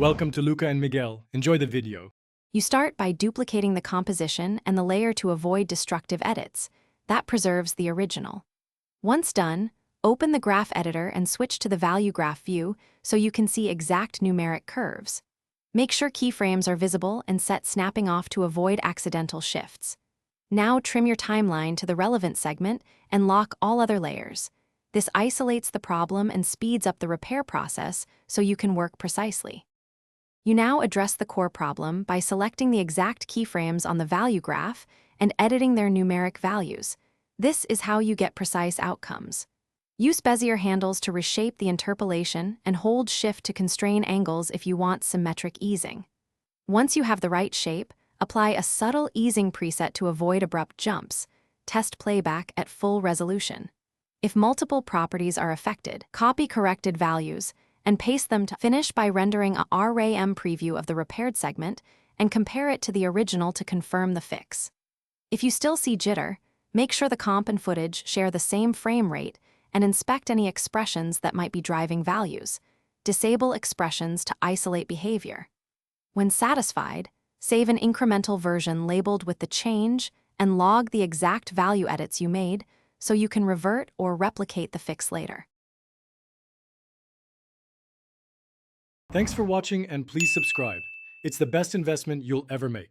Welcome to Luca and Miguel. Enjoy the video. You start by duplicating the composition and the layer to avoid destructive edits. That preserves the original. Once done, open the graph editor and switch to the value graph view so you can see exact numeric curves. Make sure keyframes are visible and set snapping off to avoid accidental shifts. Now trim your timeline to the relevant segment and lock all other layers. This isolates the problem and speeds up the repair process so you can work precisely. You now address the core problem by selecting the exact keyframes on the value graph and editing their numeric values. This is how you get precise outcomes. Use Bezier handles to reshape the interpolation and hold Shift to constrain angles if you want symmetric easing. Once you have the right shape, apply a subtle easing preset to avoid abrupt jumps. Test playback at full resolution. If multiple properties are affected, copy corrected values and paste them to finish by rendering a RAM preview of the repaired segment and compare it to the original to confirm the fix. If you still see jitter, make sure the comp and footage share the same frame rate and inspect any expressions that might be driving values. Disable expressions to isolate behavior. When satisfied, save an incremental version labeled with the change and log the exact value edits you made so you can revert or replicate the fix later. Thanks for watching and please subscribe. It's the best investment you'll ever make.